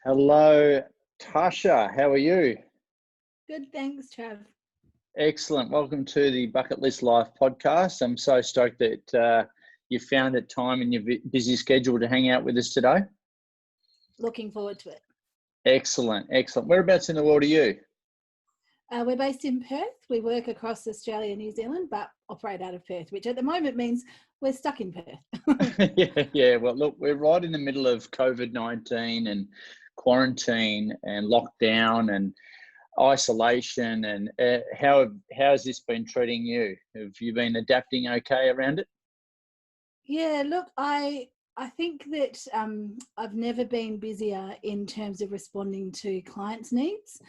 Hello, Tasha. How are you? Good, thanks, Trav. Excellent. Welcome to the Bucket List Life podcast. I'm so stoked that you found it time in your busy schedule to hang out with us today. Looking forward to it. Excellent, excellent. Whereabouts in the world are you? We're based in Perth. We work across Australia and New Zealand, but operate out of Perth, which at the moment means we're stuck in Perth. Yeah. Well, look, we're right in the middle of COVID-19 and quarantine and lockdown and isolation. And how has this been treating you? Have you been adapting okay around it? Yeah, look, I think that I've never been busier in terms of responding to clients' needs.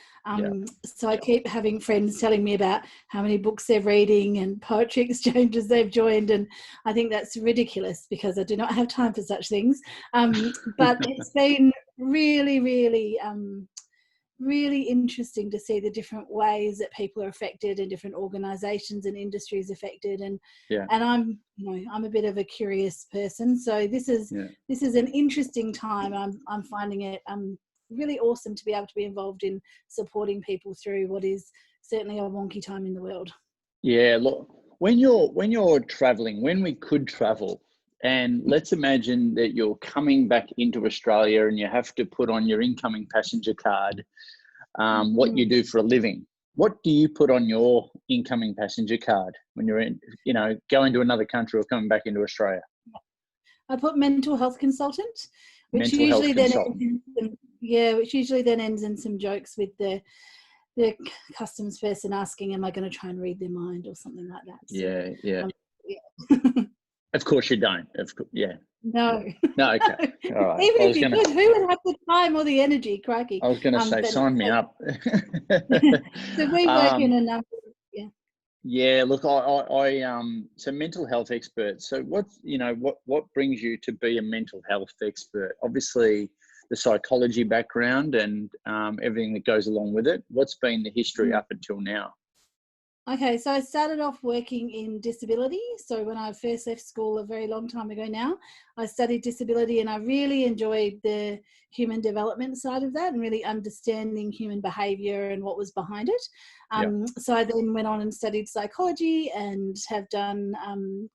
So I keep having friends telling me about how many books they're reading and poetry exchanges they've joined, and I think that's ridiculous because I do not have time for such things. But it's been really interesting to see the different ways that people are affected and different organizations and industries affected, and I'm a bit of a curious person, so this is an interesting time. I'm finding it really awesome to be able to be involved in supporting people through what is certainly a wonky time in the world. Yeah, look, when you're traveling, when we could travel, and let's imagine that you're coming back into Australia and you have to put on your incoming passenger card what you do for a living. What do you put on your incoming passenger card when you're going to another country or coming back into Australia? I put mental health consultant, which Mental usually health then ends in some jokes with the customs person asking, am I going to try and read their mind or something like that? So, yeah. Of course you don't. No. No, okay. All right. Even if you could, who would have the time or the energy? Crikey. I was going to say, sign me up. So we work in a number. Yeah, look, so mental health expert. So what brings you to be a mental health expert? Obviously, the psychology background and everything that goes along with it. What's been the history up until now? Okay, so I started off working in disability. So when I first left school a very long time ago now, I studied disability, and I really enjoyed the human development side of that and really understanding human behaviour and what was behind it. So I then went on and studied psychology and have done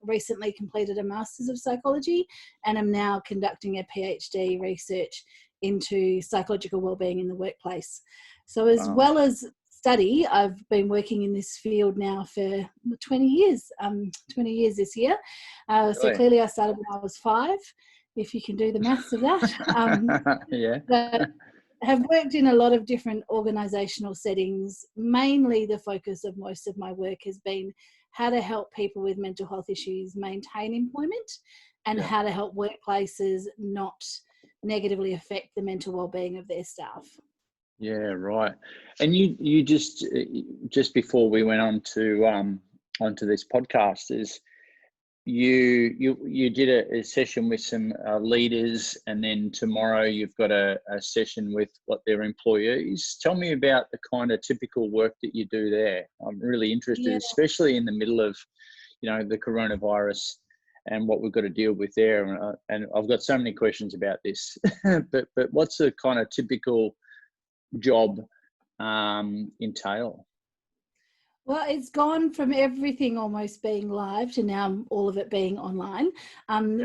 recently completed a Masters of Psychology, and am now conducting a PhD research into psychological wellbeing in the workplace. So as well as study, I've been working in this field now for 20 years, 20 years this year. So clearly I started when I was 5, if you can do the maths of that. But have worked in a lot of different organisational settings. Mainly the focus of most of my work has been how to help people with mental health issues maintain employment, and how to help workplaces not negatively affect the mental wellbeing of their staff. Yeah, right. And you just before we went on to onto this podcast, is you did a session with some leaders, and then tomorrow you've got a session with their employees. Tell me about the kind of typical work that you do there. I'm really interested, especially in the middle of the coronavirus and what we've got to deal with there. And I've got so many questions about this. but what's the kind of typical job entail? Well, it's gone from everything almost being live to now all of it being online.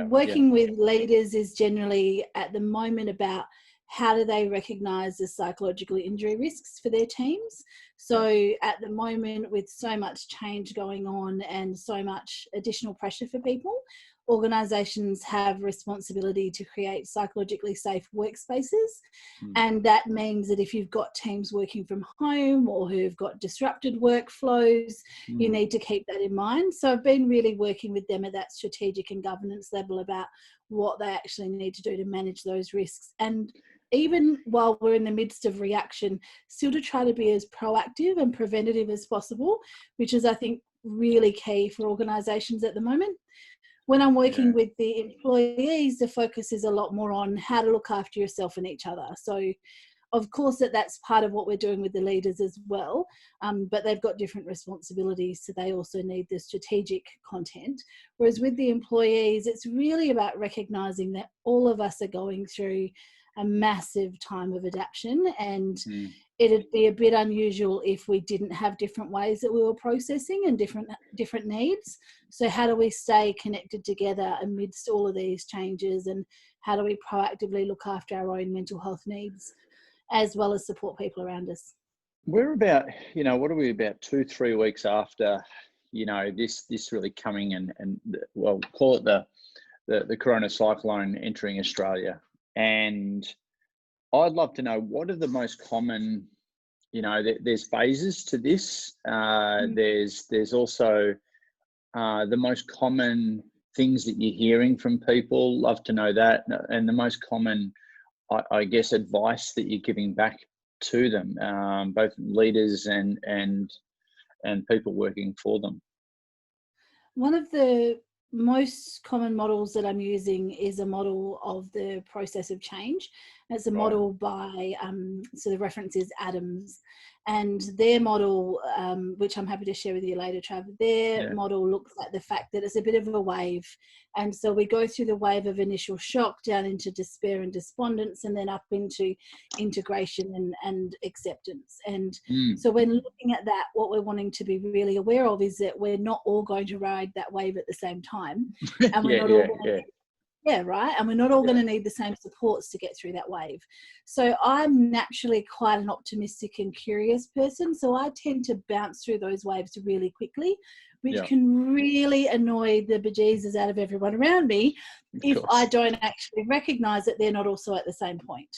Working with leaders is generally at the moment about how do they recognise the psychological injury risks for their teams. So at the moment, with so much change going on and so much additional pressure for people, organisations have responsibility to create psychologically safe workspaces. And that means that if you've got teams working from home or who've got disrupted workflows, you need to keep that in mind. So I've been really working with them at that strategic and governance level about what they actually need to do to manage those risks. And even while we're in the midst of reaction, still to try to be as proactive and preventative as possible, which is, I think, really key for organisations at the moment. When I'm working with the employees, the focus is a lot more on how to look after yourself and each other. So, of course, that's part of what we're doing with the leaders as well, but they've got different responsibilities, so they also need the strategic content. Whereas with the employees, it's really about recognising that all of us are going through a massive time of adaptation, and it'd be a bit unusual if we didn't have different ways that we were processing and different needs. So how do we stay connected together amidst all of these changes, and how do we proactively look after our own mental health needs as well as support people around us? We're about, what are we, about 2-3 weeks after, this really coming and well, call it the corona cyclone entering Australia. And I'd love to know, what are the most common, there's phases to this. There's also the most common things that you're hearing from people. Love to know that. And the most common, I guess, advice that you're giving back to them, both leaders and people working for them. One of the most common models that I'm using is a model of the process of change. It's a model by, so the reference is Adams, and their model, which I'm happy to share with you later, Trav, their model looks at the fact that it's a bit of a wave. And so we go through the wave of initial shock down into despair and despondence, and then up into integration and acceptance. And so when looking at that, what we're wanting to be really aware of is that we're not all going to ride that wave at the same time. And we're not all going to, right? And we're not all going to need the same supports to get through that wave. So I'm naturally quite an optimistic and curious person. So I tend to bounce through those waves really quickly, which can really annoy the bejesus out of everyone around me if I don't actually recognize that they're not also at the same point.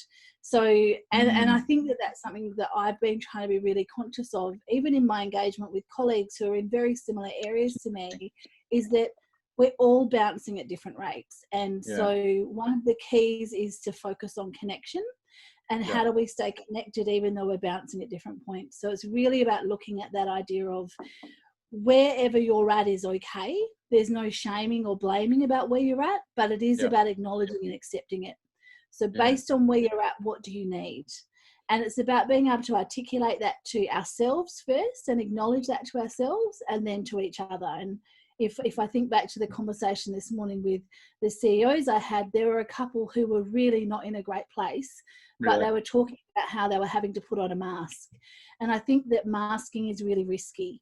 So, and I think that that's something that I've been trying to be really conscious of, even in my engagement with colleagues who are in very similar areas to me, is that we're all bouncing at different rates. And so one of the keys is to focus on connection, and how do we stay connected even though we're bouncing at different points. So it's really about looking at that idea of wherever you're at is okay. There's no shaming or blaming about where you're at, but it is about acknowledging and accepting it. So based on where you're at, what do you need? And it's about being able to articulate that to ourselves first and acknowledge that to ourselves, and then to each other. And if I think back to the conversation this morning with the CEOs I had, there were a couple who were really not in a great place, but they were talking about how they were having to put on a mask. And I think that masking is really risky.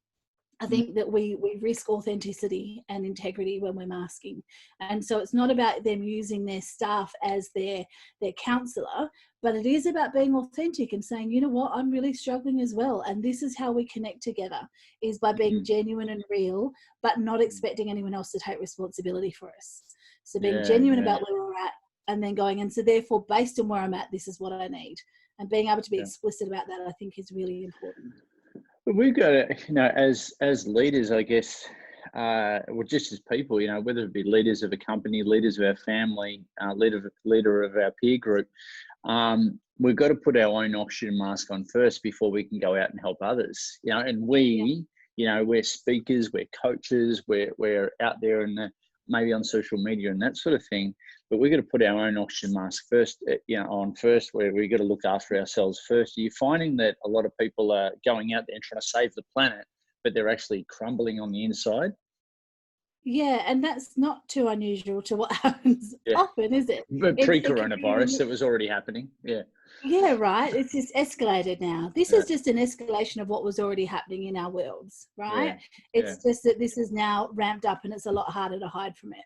I think that we risk authenticity and integrity when we're masking. And so it's not about them using their staff as their counsellor, but it is about being authentic and saying, you know what, I'm really struggling as well. And this is how we connect together, is by being genuine and real, but not expecting anyone else to take responsibility for us. So being genuine about where we're at, and then going, and so therefore, based on where I'm at, this is what I need. And being able to be explicit about that, I think, is really important. We've got to, as leaders, I guess, or just as people, whether it be leaders of a company, leaders of our family, leader of our peer group, we've got to put our own oxygen mask on first before we can go out and help others. And we, we're speakers, we're coaches, we're out there and maybe on social media and that sort of thing. But we've got to put our own oxygen mask first, on first, where we've got to look after ourselves first. Are you finding that a lot of people are going out there and trying to save the planet, but they're actually crumbling on the inside? Yeah, and that's not too unusual to what happens often, is it? But pre-coronavirus, it was already happening. Yeah, right. It's just escalated now. This is just an escalation of what was already happening in our worlds, right? It's just that this is now ramped up and it's a lot harder to hide from it.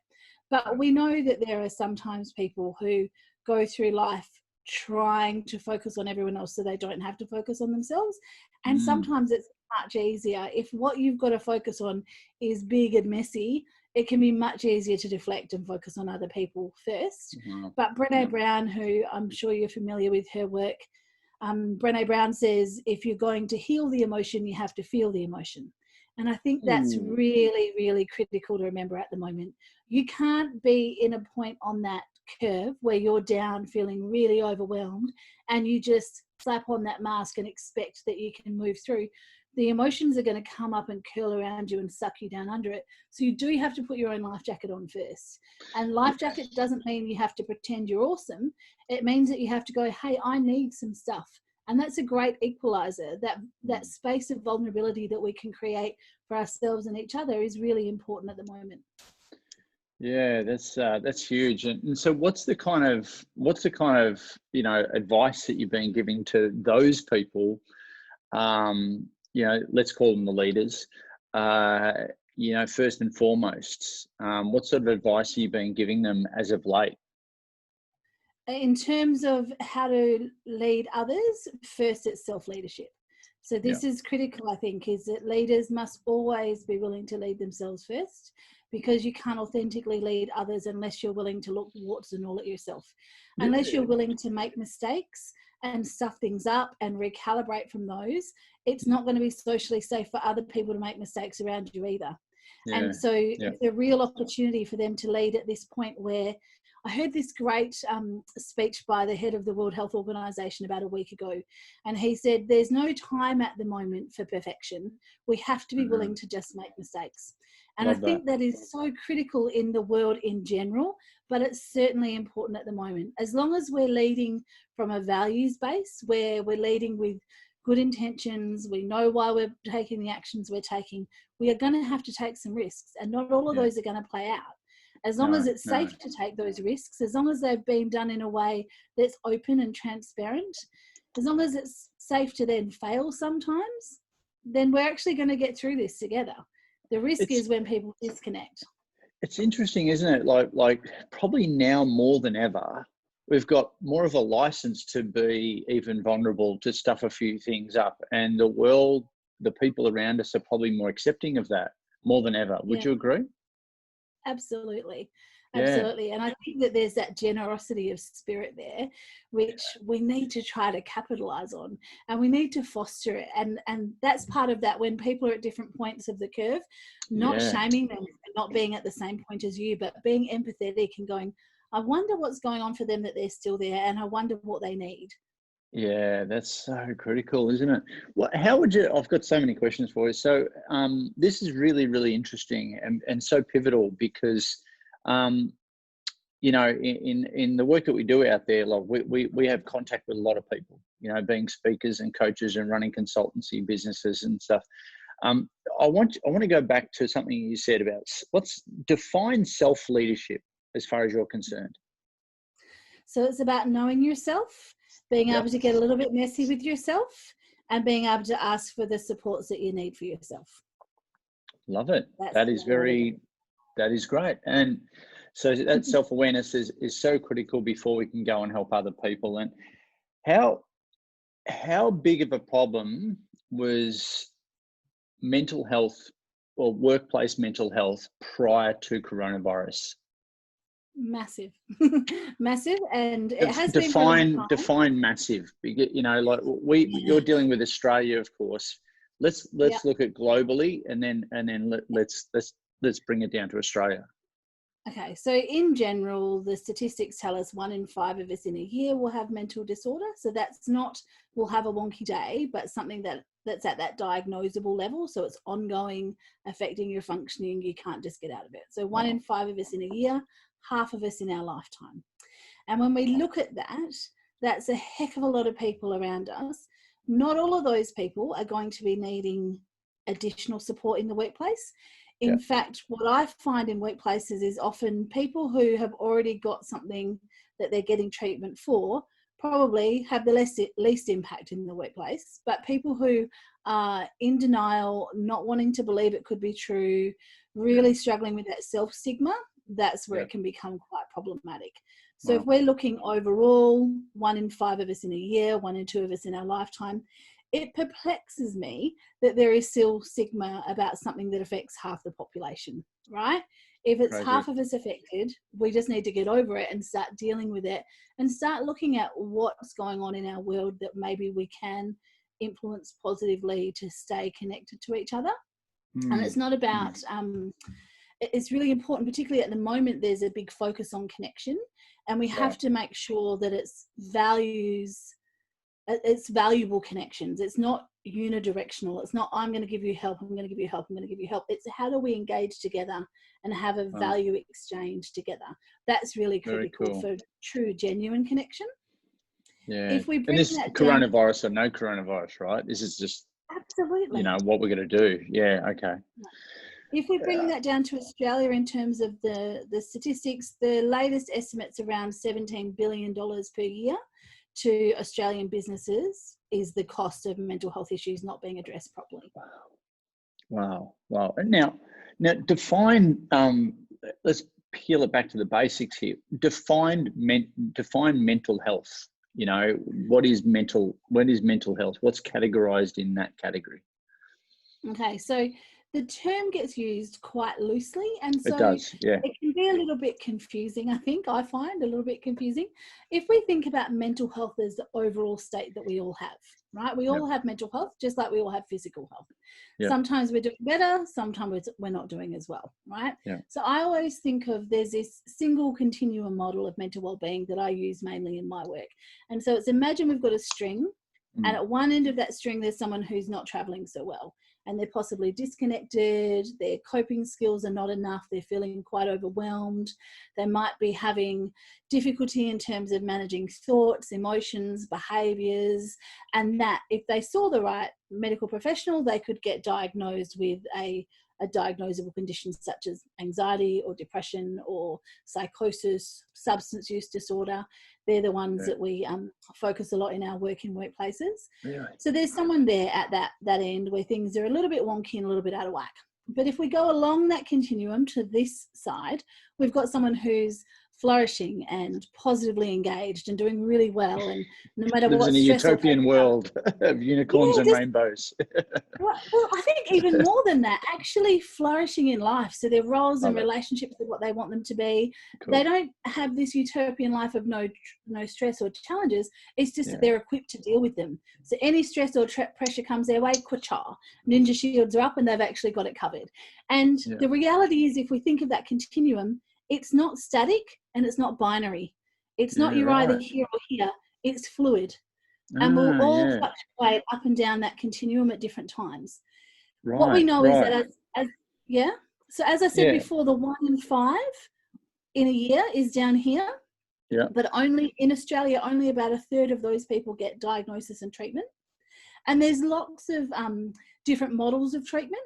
But we know that there are sometimes people who go through life trying to focus on everyone else so they don't have to focus on themselves. And sometimes it's much easier. If what you've got to focus on is big and messy, it can be much easier to deflect and focus on other people first. But Brené Brown, who I'm sure you're familiar with her work, Brené Brown says, if you're going to heal the emotion, you have to feel the emotion. And I think that's really, really critical to remember at the moment. You can't be in a point on that curve where you're down feeling really overwhelmed and you just slap on that mask and expect that you can move through. The emotions are going to come up and curl around you and suck you down under it. So you do have to put your own life jacket on first. And life jacket doesn't mean you have to pretend you're awesome. It means that you have to go, hey, I need some stuff. And that's a great equalizer. That space of vulnerability that we can create for ourselves and each other is really important at the moment. Yeah, that's huge. And so what's the kind of, advice that you've been giving to those people, let's call them the leaders, first and foremost, what sort of advice have you been giving them as of late? In terms of how to lead others, first it's self-leadership. So Yeah. this is critical, I think, is that leaders must always be willing to lead themselves first, because you can't authentically lead others unless you're willing to look warts and all at yourself. Yeah. Unless you're willing to make mistakes and stuff things up and recalibrate from those, it's not going to be socially safe for other people to make mistakes around you either. Yeah. And so it's a real opportunity for them to lead at this point where I heard this great speech by the head of the World Health Organization about a week ago. And he said, there's no time at the moment for perfection. We have to be willing to just make mistakes. And I think that is so critical in the world in general, but it's certainly important at the moment. As long as we're leading from a values base, where we're leading with good intentions, we know why we're taking the actions we're taking, we are going to have to take some risks, and not all of those are going to play out. As long as it's safe to take those risks, as long as they've been done in a way that's open and transparent, as long as it's safe to then fail sometimes, then we're actually going to get through this together. The risk is when people disconnect. It's interesting, isn't it? Like probably now more than ever, we've got more of a license to be even vulnerable, to stuff a few things up, and the world, the people around us are probably more accepting of that more than ever. Would you agree? Absolutely. Absolutely. And I think that there's that generosity of spirit there, which we need to try to capitalize on, and we need to foster it. And that's part of that, when people are at different points of the curve, not shaming them and not being at the same point as you, but being empathetic and going, I wonder what's going on for them that they're still there, and I wonder what they need. Yeah, that's so critical, isn't it? Well, how would you, I've got so many questions for you. So this is really, really interesting and so pivotal, because, in the work that we do out there, like we have contact with a lot of people, being speakers and coaches and running consultancy businesses and stuff. I want to go back to something you said about define self-leadership as far as you're concerned. So it's about knowing yourself, being able to get a little bit messy with yourself, and being able to ask for the supports that you need for yourself. Love it. That is great. And so that self-awareness is so critical before we can go and help other people. And how big of a problem was mental health or workplace mental health prior to coronavirus? Massive. Massive. And it has define massive. Like you're dealing with Australia, of course. Let's look at globally, and then let's bring it down to Australia. Okay, so in general, the statistics tell us 1 in 5 of us in a year will have mental disorder. So that's not we'll have a wonky day, but something that's at that diagnosable level. So it's ongoing, affecting your functioning. You can't just get out of it. So 1 in 5 of us in a year, half of us in our lifetime. And when we look at that, that's a heck of a lot of people around us. Not all of those people are going to be needing additional support in the workplace. In fact, what I find in workplaces is often people who have already got something that they're getting treatment for probably have the least impact in the workplace. But people who are in denial, not wanting to believe it could be true, really struggling with that self-stigma, that's where it can become quite problematic. So if we're looking overall, 1 in 5 of us in a year, 1 in 2 of us in our lifetime, it perplexes me that there is still stigma about something that affects half the population, right? If it's half of us affected, we just need to get over it and start dealing with it, and start looking at what's going on in our world that maybe we can influence positively to stay connected to each other. And it's not about, it's really important, particularly at the moment, there's a big focus on connection, and we have to make sure that it's valuable connections. It's not unidirectional. It's not, I'm going to give you help, I'm going to give you help, I'm going to give you help. It's how do we engage together and have a value exchange together. That's really critical for true, genuine connection. Yeah. If we bring and this that coronavirus or no coronavirus, right? This is just absolutely, what we're going to do. Yeah. Okay. If we bring that down to Australia in terms of the statistics, the latest estimates around $17 billion per year to Australian businesses is the cost of mental health issues not being addressed properly. Wow. Now define, let's peel it back to the basics here. Define mental health. You know, what is mental health? What's categorized in that category? Okay, so the term gets used quite loosely, and so it does, yeah. It can be a little bit confusing, I find a little bit confusing. If we think about mental health as the overall state that we all have, right? We all have mental health, just like we all have physical health. Sometimes we're doing better, sometimes we're not doing as well, right? So I always think of, there's this single continuum model of mental well-being that I use mainly in my work. And so it's, imagine we've got a string, and at one end of that string, there's someone who's not traveling so well, and they're possibly disconnected, their coping skills are not enough, they're feeling quite overwhelmed, they might be having difficulty in terms of managing thoughts, emotions, behaviours, and that if they saw the right medical professional, they could get diagnosed with a diagnosable condition such as anxiety or depression or psychosis, substance use disorder. They're the ones that we focus a lot in our work in workplaces. Really? So there's someone there at that end where things are a little bit wonky and a little bit out of whack. But if we go along that continuum to this side, we've got someone who's flourishing and positively engaged and doing really well, and no matter lives what in a stress utopian world of unicorns and rainbows. Well, I think even more than that, actually flourishing in life. So their roles and relationships are what they want them to be. Cool. They don't have this utopian life of no stress or challenges. It's just that they're equipped to deal with them. So any stress or pressure comes their way, kwacha, ninja shields are up and they've actually got it covered. And the reality is, if we think of that continuum, it's not static and it's not binary. It's not you're either here or here. It's fluid. And we'll all fluctuate up and down that continuum at different times. What we know is that so as I said before, the 1 in 5 in a year is down here. But only in Australia, only about a third of those people get diagnosis and treatment. And there's lots of different models of treatment,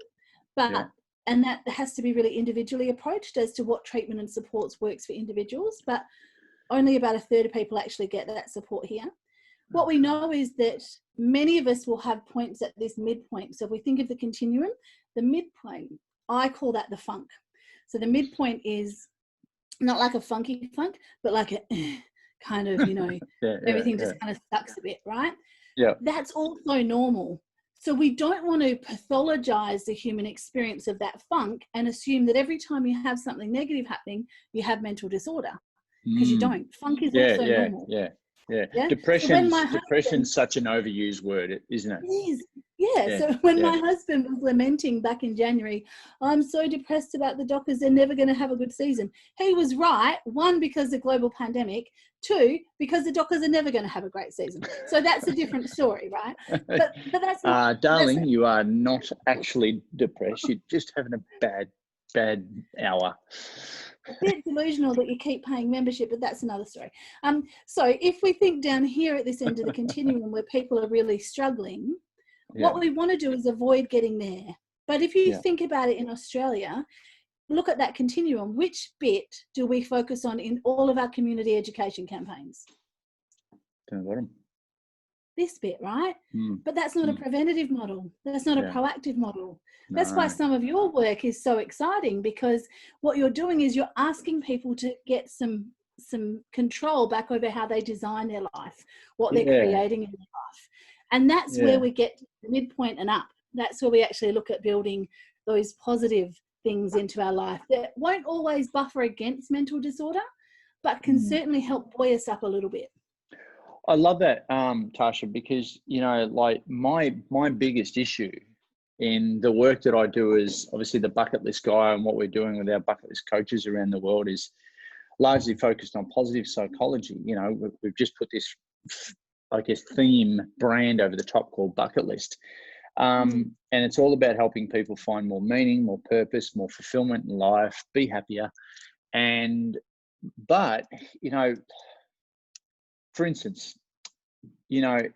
but and that has to be really individually approached as to what treatment and supports works for individuals. But only about a third of people actually get that support here. What we know is that many of us will have points at this midpoint. So if we think of the continuum, the midpoint, I call that the funk. So the midpoint is not like a funky funk, but like a kind of, everything just kind of sucks a bit, right? That's also normal. So we don't want to pathologize the human experience of that funk and assume that every time you have something negative happening, you have mental disorder, because you don't. Funk is also normal. Depression's such an overused word, isn't it? It is. So when my husband was lamenting back in January, I'm so depressed about the Dockers, they're never going to have a good season. He was right. 1, because of global pandemic. 2, because the Dockers are never going to have a great season. So that's a different story, right? But that's not, darling, you are not actually depressed. You're just having a bad hour. A bit delusional that you keep paying membership, but that's another story. So if we think down here at this end of the continuum where people are really struggling, what we want to do is avoid getting there. But if you think about it in Australia, look at that continuum. Which bit do we focus on in all of our community education campaigns? Down the bottom. This bit, right? But that's not a preventative model. That's not a proactive model. That's why some of your work is so exciting, because what you're doing is you're asking people to get some control back over how they design their life, what they're creating in their life. And that's where we get to the midpoint and up. That's where we actually look at building those positive things into our life that won't always buffer against mental disorder, but can certainly help buoy us up a little bit. I love that, Tasha, because, like my biggest issue in the work that I do is obviously the bucket list guy, and what we're doing with our bucket list coaches around the world is largely focused on positive psychology. We've just put this, I guess, theme brand over the top called bucket list. And it's all about helping people find more meaning, more purpose, more fulfillment in life, be happier. But, for instance, and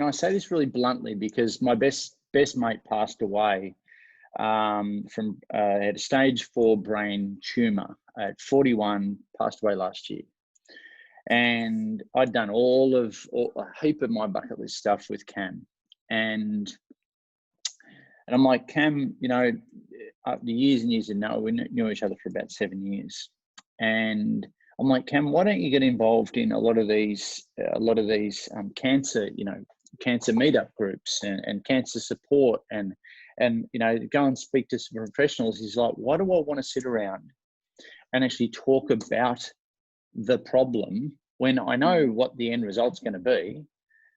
I say this really bluntly because my best mate passed away from had a stage 4 brain tumor at 41, passed away last year. And I'd done a heap of my bucket list stuff with Cam, and I'm like, Cam, you know, the years and years, we knew each other for about 7 years, and I'm like, Cam, why don't you get involved in a lot of these cancer, you know, cancer meetup groups and cancer support, and you know, go and speak to some professionals. He's like, why do I want to sit around and actually talk about the problem when I know what the end result's going to be?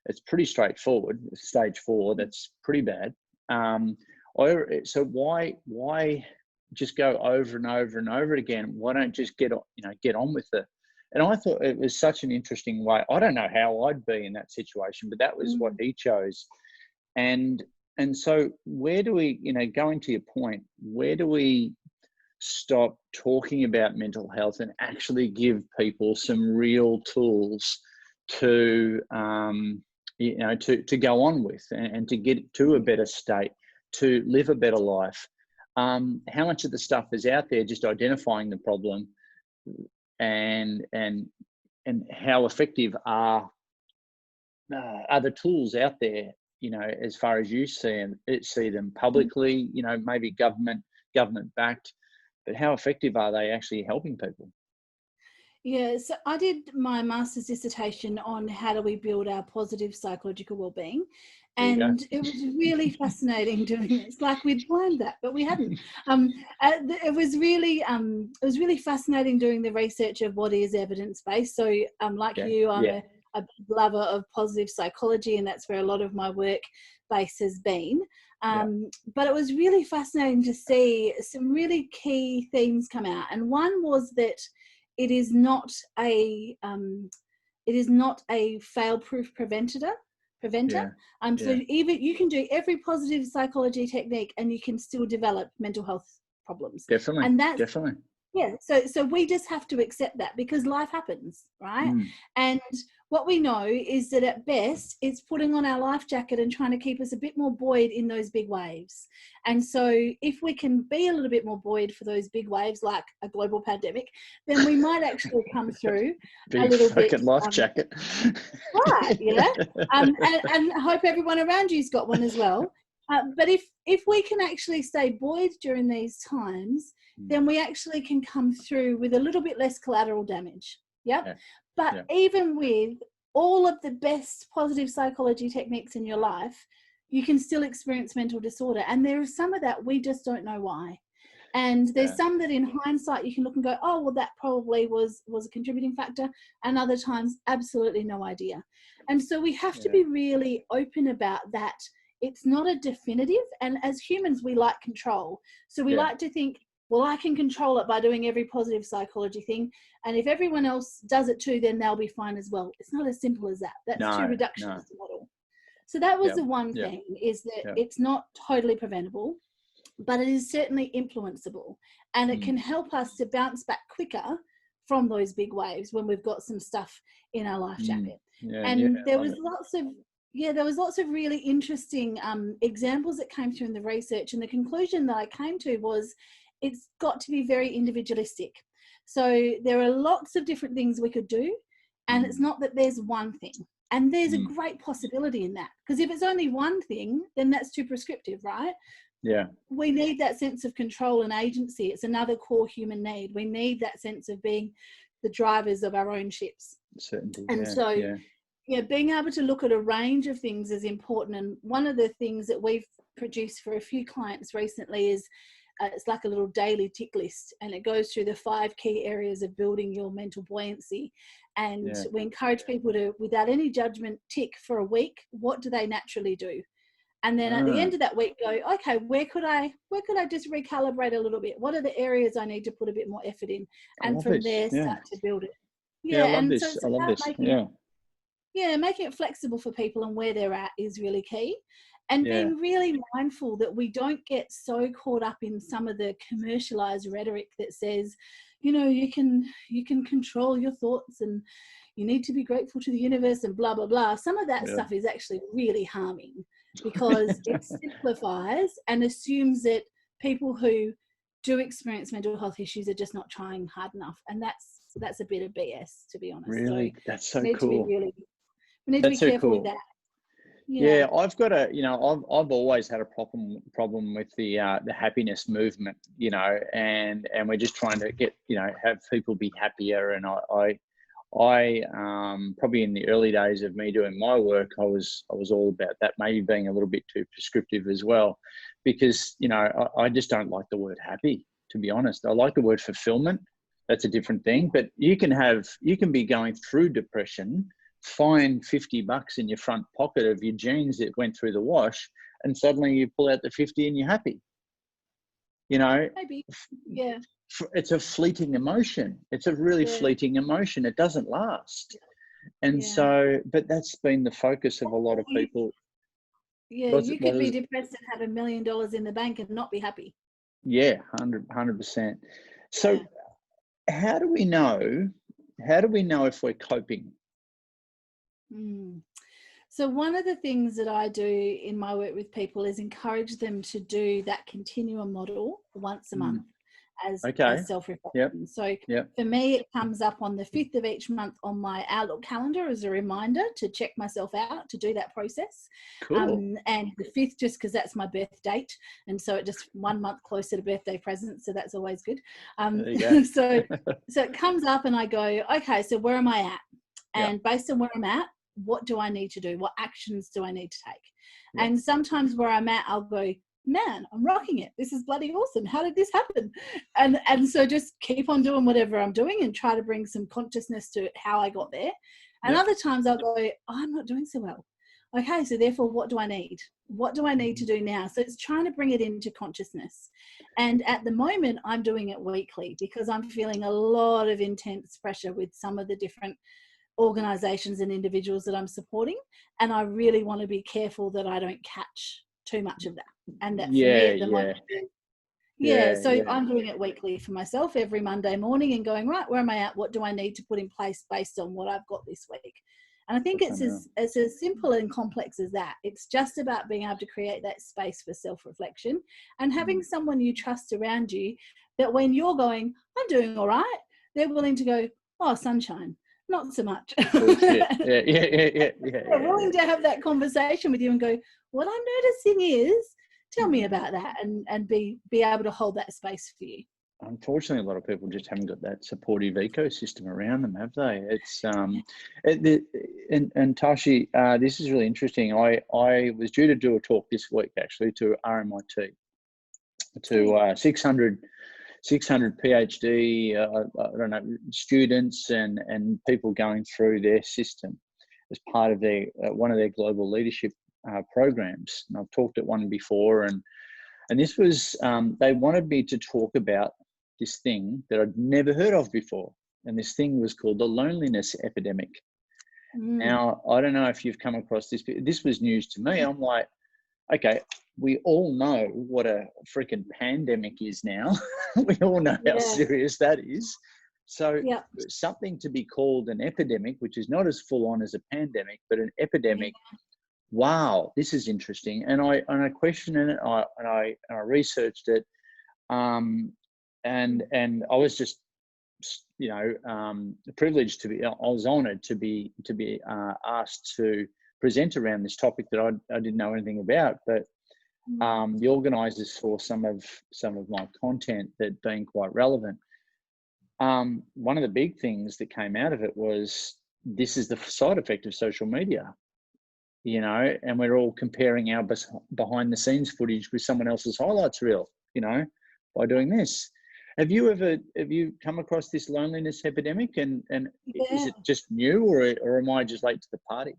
It's pretty straightforward. Stage 4, that's pretty bad. So why just go over and over and over again? Why don't just get on with it? And I thought it was such an interesting way. I don't know how I'd be in that situation, but that was what he chose. And so where do we, you know, going to your point, where do we stop talking about mental health and actually give people some real tools to, you know, to go on with and to get to a better state, to live a better life? How much of the stuff is out there just identifying the problem, and how effective are the tools out there, you know, as far as you see them publicly, you know, maybe government backed, but how effective are they actually helping people? Yeah, so I did my master's dissertation on how do we build our positive psychological well-being, and it was really fascinating doing it. It's like we'd planned that, but we hadn't. It was really fascinating doing the research of what is evidence-based. So, like you, I'm a lover of positive psychology, and that's where a lot of my work base has been. But it was really fascinating to see some really key themes come out, and one was that it is not a fail-proof preventer. So even you can do every positive psychology technique and you can still develop mental health problems. Definitely. And that's definitely. Yeah, so we just have to accept that, because life happens, right? And what we know is that at best it's putting on our life jacket and trying to keep us a bit more buoyed in those big waves. And so if we can be a little bit more buoyed for those big waves, like a global pandemic, then we might actually come through a little bit. Life jacket. Right, yeah. And hope everyone around you's got one as well. But if we can actually stay buoyed during these times, then we actually can come through with a little bit less collateral damage. But even with all of the best positive psychology techniques in your life, you can still experience mental disorder. And there is some of that we just don't know why. And there's some that in hindsight you can look and go, oh, well, that probably was a contributing factor. And other times, absolutely no idea. And so we have to be really open about that. It's not a definitive. And as humans, we like control. So we like to think, well, I can control it by doing every positive psychology thing. And if everyone else does it too, then they'll be fine as well. It's not as simple as that. That's too reductionist model. So that was the one thing, is that it's not totally preventable, but it is certainly influenceable. And it can help us to bounce back quicker from those big waves when we've got some stuff in our life jacket. There was lots of really interesting examples that came through in the research. And the conclusion that I came to was it's got to be very individualistic. So there are lots of different things we could do. And it's not that there's one thing. And there's a great possibility in that. Because if it's only one thing, then that's too prescriptive, right? Yeah. We need that sense of control and agency. It's another core human need. We need that sense of being the drivers of our own ships. Certainty. And being able to look at a range of things is important. And one of the things that we've produced for a few clients recently is it's like a little daily tick list, and it goes through the 5 key areas of building your mental buoyancy. And we encourage people to, without any judgment, tick for a week. What do they naturally do? And then at the end of that week, go, okay, where could I just recalibrate a little bit? What are the areas I need to put a bit more effort in? And from there, start to build it. I love this. I love this. Making it flexible for people and where they're at is really key. And being really mindful that we don't get so caught up in some of the commercialized rhetoric that says, you know, you can control your thoughts and you need to be grateful to the universe and blah, blah, blah. Some of that stuff is actually really harming, because it simplifies and assumes that people who do experience mental health issues are just not trying hard enough, and that's a bit of BS, to be honest. Really, So that's so we need to be cool. we need to be careful with that. Yeah, I've got I've always had a problem with the happiness movement, and we're just trying to get, have people be happier. And I probably in the early days of me doing my work, I was all about that, maybe being a little bit too prescriptive as well, because, I just don't like the word happy, to be honest. I like the word fulfillment. That's a different thing, but you can be going through depression, find $50 in your front pocket of your jeans that went through the wash, and suddenly you pull out the 50 and you're happy. Maybe, yeah. It's a fleeting emotion. It's a really fleeting emotion. It doesn't last. And so, but that's been the focus of a lot of people. Yeah, you could be depressed and have $1 million in the bank and not be happy. Yeah, 100%. So how do we know if we're coping? So one of the things that I do in my work with people is encourage them to do that continuum model once a month as self-reflection. Yep. So for me, it comes up on the 5th of each month on my Outlook calendar as a reminder to check myself out, to do that process. Cool. And the 5th, just because that's my birth date. And so it just 1 month closer to birthday presents. So that's always good. There you go. so it comes up and I go, okay, so where am I at? And based on where I'm at, what do I need to do? What actions do I need to take? And sometimes where I'm at, I'll go, man, I'm rocking it. This is bloody awesome. How did this happen? And so just keep on doing whatever I'm doing and try to bring some consciousness to how I got there. And other times I'll go, I'm not doing so well. Okay, so therefore, what do I need? What do I need to do now? So it's trying to bring it into consciousness. And at the moment, I'm doing it weekly because I'm feeling a lot of intense pressure with some of the different organizations and individuals that I'm supporting, and I really want to be careful that I don't catch too much of that. And that for me at the moment, so I'm doing it weekly for myself every Monday morning and going, right, where am I at? What do I need to put in place based on what I've got this week? And I think it's as simple and complex as that. It's just about being able to create that space for self-reflection and having someone you trust around you that when you're going, I'm doing all right, they're willing to go, oh, sunshine. Not so much. Bullshit. They're willing to have that conversation with you and go, what I'm noticing is, tell me about that, and be able to hold that space for you. Unfortunately, a lot of people just haven't got that supportive ecosystem around them, have they? It's and Tashi, this is really interesting. I was due to do a talk this week actually to RMIT, to 600 PhD, I don't know, students and people going through their system as part of their one of their global leadership programs. And I've talked at one before, and this was they wanted me to talk about this thing that I'd never heard of before, and this thing was called the loneliness epidemic. Now, I don't know if you've come across this. This was news to me. I'm like, okay, we all know what a freaking pandemic is now. We all know how serious that is. So something to be called an epidemic, which is not as full on as a pandemic, but an epidemic. Wow, this is interesting. And I questioned it, and I researched it, and I was just, privileged to be. I was honoured to be asked to present around this topic that I didn't know anything about, but the organisers saw some of my content that being quite relevant. One of the big things that came out of it was this is the side effect of social media, and we're all comparing our behind the scenes footage with someone else's highlights reel, by doing this. Have you come across this loneliness epidemic, and is it just new, or am I just late to the party?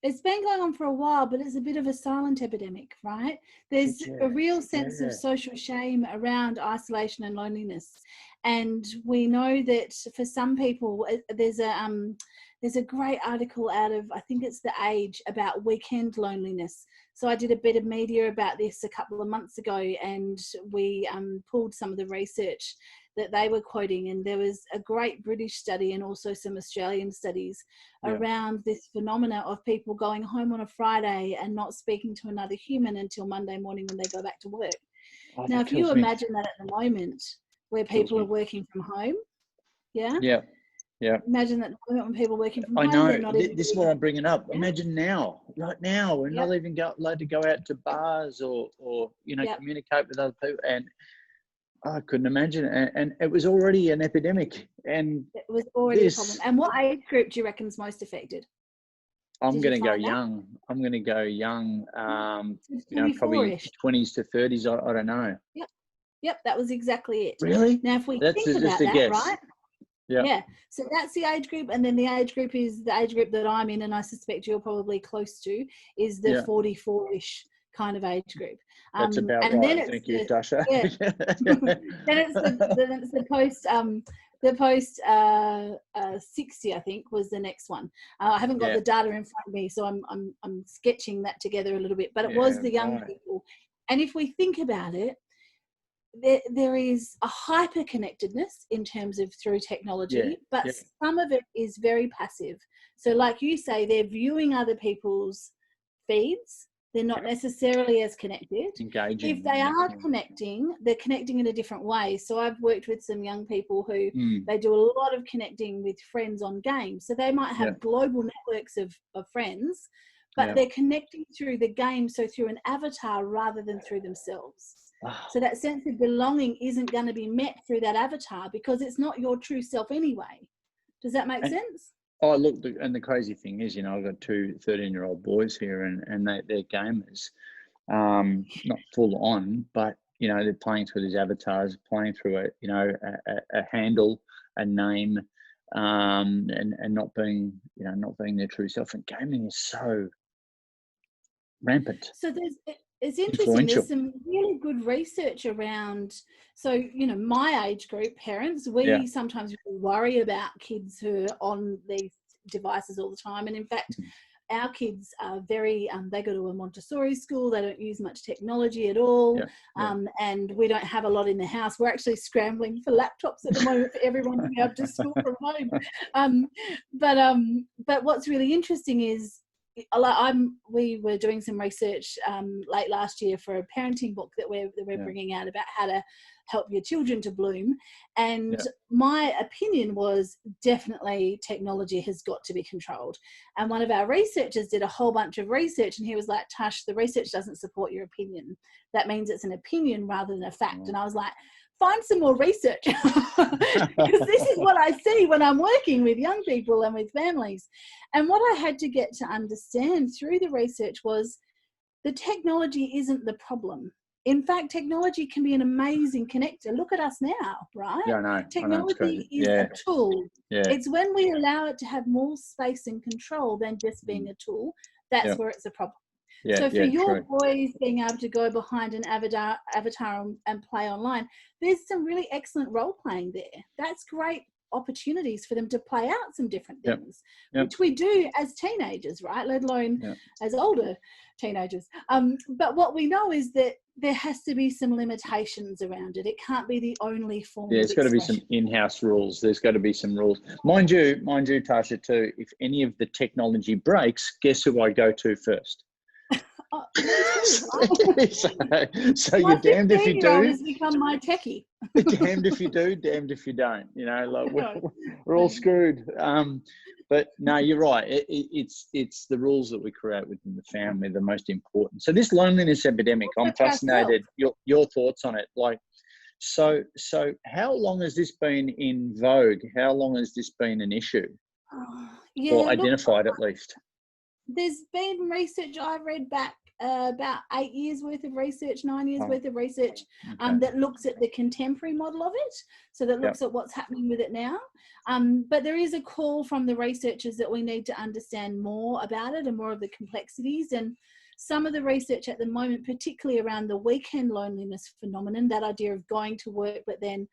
It's been going on for a while, but it's a bit of a silent epidemic, right? There's a real sense of social shame around isolation and loneliness. And we know that for some people, there's a great article out of, I think it's The Age, about weekend loneliness. So I did a bit of media about this a couple of months ago, and we pulled some of the research that they were quoting, and there was a great British study and also some Australian studies around this phenomena of people going home on a Friday and not speaking to another human until Monday morning when they go back to work. Now, if you imagine that at the moment where people are working from home, yeah. Imagine that when people are working from I home, know. they're not even... This is what I'm bringing up. Imagine right now, we're Yep. not even allowed to go out to bars or communicate with other people. And I couldn't imagine. And it was already an epidemic. And it was already a problem. And what age group do you reckon is most affected? I'm going to go young. I'm going to go young. Probably 20s to 30s. I don't know. Yep, that was exactly it. Really? Now, if we think about that, guess. right? Yeah. So that's the age group, and then the age group is the age group that I'm in, and I suspect you're probably close to, is the 44-ish kind of age group. That's about and right. Then it's Thank you, Tasha. then it's the post 60, I think, was the next one. I haven't got the data in front of me, so I'm sketching that together a little bit. But it was the young people, and if we think about it, there is a hyper connectedness in terms of through technology, but some of it is very passive. So like you say, they're viewing other people's feeds. They're not necessarily as connected. Engaging. If they are connecting, they're connecting in a different way. So I've worked with some young people who they do a lot of connecting with friends on games. So they might have global networks of friends, but they're connecting through the game, so through an avatar rather than through themselves. So that sense of belonging isn't going to be met through that avatar because it's not your true self anyway. Does that make sense? Oh, look, and the crazy thing is, I've got two 13-year-old boys here, and they're gamers, not full on, but they're playing through these avatars, playing through a handle, a name, and not being their true self. And gaming is so rampant. So it's interesting. There's some really good research around. So, my age group parents, we sometimes worry about kids who are on these devices all the time. And in fact, our kids are very, they go to a Montessori school. They don't use much technology at all. And we don't have a lot in the house. We're actually scrambling for laptops at the moment for everyone to be able to school from home. But what's really interesting is, we were doing some research late last year for a parenting book that we're bringing out about how to help your children to bloom. And my opinion was definitely technology has got to be controlled. And one of our researchers did a whole bunch of research, and he was like, Tash, the research doesn't support your opinion. That means it's an opinion rather than a fact. And I was like, find some more research because this is what I see when I'm working with young people and with families. And what I had to get to understand through the research was the technology isn't the problem. In fact, technology can be an amazing connector. Look at us now, right? Yeah, I know. Technology is a tool. It's when we allow it to have more space and control than just being a tool, that's where it's a problem. So for your boys being able to go behind an avatar and play online, there's some really excellent role playing there. That's great opportunities for them to play out some different things, which we do as teenagers, right? Let alone as older teenagers. But what we know is that there has to be some limitations around it. It can't be the only form of there's got to be some in-house rules. There's got to be some rules. Mind you, Tasha, too, if any of the technology breaks, guess who I go to first? So you're damned if you do. Has become my techie. Damned if you do, damned if you don't. We're all screwed. But no, you're right. It's the rules that we create within the family the most important. So this loneliness epidemic, I'm fascinated. Your thoughts on it. So how long has this been in vogue? How long has this been an issue? Or identified at least? There's been research I've read back about 8 years worth of research, 9 years worth of research that looks at the contemporary model of it. So that looks at what's happening with it now. But there is a call from the researchers that we need to understand more about it and more of the complexities. And some of the research at the moment, particularly around the weekend loneliness phenomenon, that idea of going to work, but then,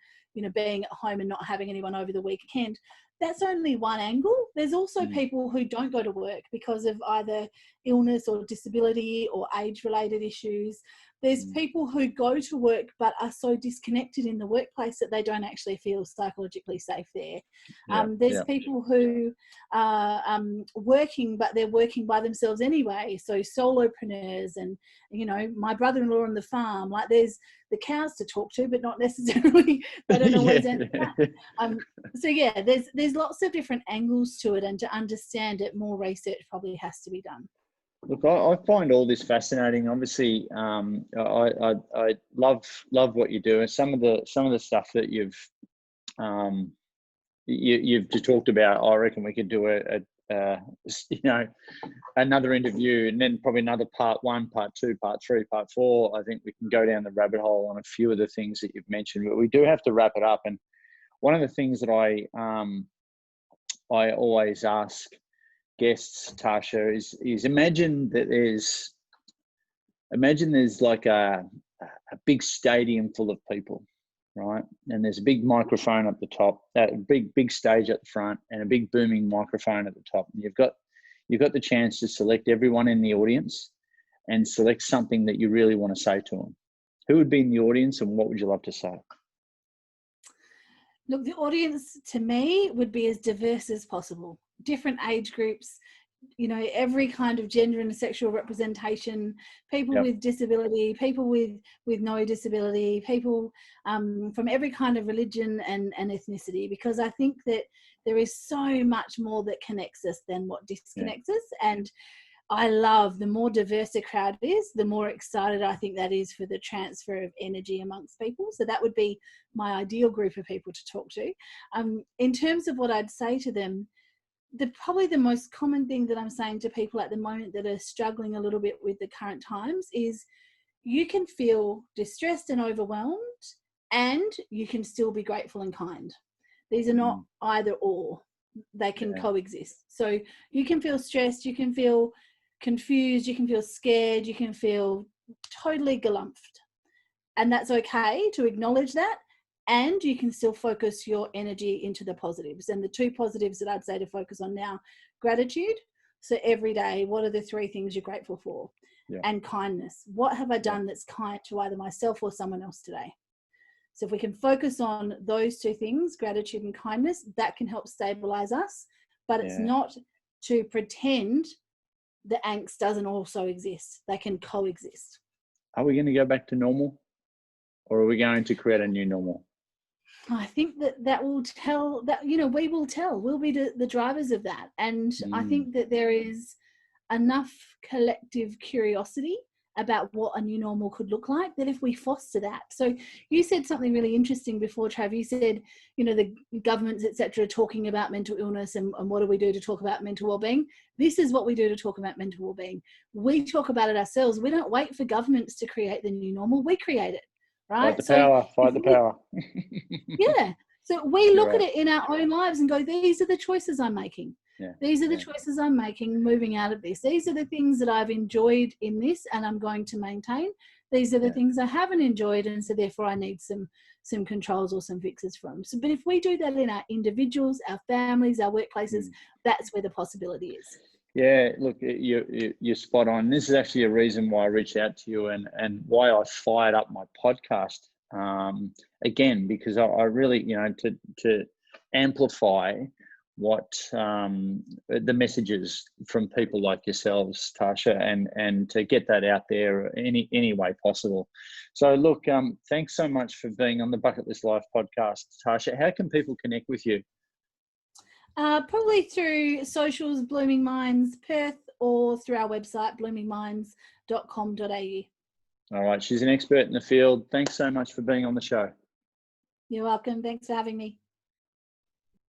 being at home and not having anyone over the weekend, that's only one angle. There's also people who don't go to work because of either illness or disability or age-related issues. There's people who go to work but are so disconnected in the workplace that they don't actually feel psychologically safe there. There's people who are working, but they're working by themselves anyway. So solopreneurs and, you know, my brother-in-law on the farm, like there's the cows to talk to, but not necessarily, they don't always answer that. So yeah, there's lots of different angles to it, and to understand it, more research probably has to be done. Look, I find all this fascinating. Obviously, I love what you do, and some of the stuff that you've just talked about. I reckon we could do you know, another interview, and then probably another part 1, part 2, part 3, part 4. I think we can go down the rabbit hole on a few of the things that you've mentioned, but we do have to wrap it up. And one of the things that I always ask guests, Tasha, is imagine there's like a big stadium full of people, right? And there's a big microphone at the top, that big stage at the front, and a big booming microphone at the top. And you've got the chance to select everyone in the audience and select something that you really want to say to them. Who would be in the audience, and what would you love to say? Look, the audience to me would be as diverse as possible. Different age groups, you know, every kind of gender and sexual representation, people with disability, people with no disability, people from every kind of religion and ethnicity, because I think that there is so much more that connects us than what disconnects us. And I love, the more diverse a crowd is, the more excited I think that is for the transfer of energy amongst people. So that would be my ideal group of people to talk to. In terms of what I'd say to them, probably the most common thing that I'm saying to people at the moment that are struggling a little bit with the current times is, you can feel distressed and overwhelmed, and you can still be grateful and kind. These are not either or. They can coexist. So you can feel stressed, you can feel confused, you can feel scared, you can feel totally galumphed. And that's okay to acknowledge that. And you can still focus your energy into the positives. And the 2 positives that I'd say to focus on now: gratitude. So every day, what are the 3 things you're grateful for? And kindness. What have I done that's kind to either myself or someone else today? So if we can focus on those 2 things, gratitude and kindness, that can help stabilize us. But it's not to pretend the angst doesn't also exist. They can coexist. Are we going to go back to normal, or are we going to create a new normal? I think that will tell, that, you know, we will tell. We'll be the drivers of that. And I think that there is enough collective curiosity about what a new normal could look like, that if we foster that. So you said something really interesting before, Trav. You said, you know, the governments, etc., talking about mental illness and what do we do to talk about mental well-being. This is what we do to talk about mental well-being. We talk about it ourselves. We don't wait for governments to create the new normal. We create it, right? Fight the power. Yeah. So we look at it in our own lives and go, these are the choices I'm making. These are the choices I'm making moving out of this. These are the things that I've enjoyed in this and I'm going to maintain. These are the things I haven't enjoyed, and so therefore I need some controls or some fixes from. So, but if we do that in our individuals, our families, our workplaces, that's where the possibility is. Yeah, look, you're spot on. This is actually a reason why I reached out to you, and why I fired up my podcast again, because I really, you know, to amplify what the messages from people like yourselves, Tasha, and to get that out there any way possible. So look, thanks so much for being on the Bucket List Life podcast, Tasha. How can people connect with you? Probably through socials, Blooming Minds Perth, or through our website, bloomingminds.com.au. All right, she's an expert in the field. Thanks so much for being on the show. You're welcome. Thanks for having me.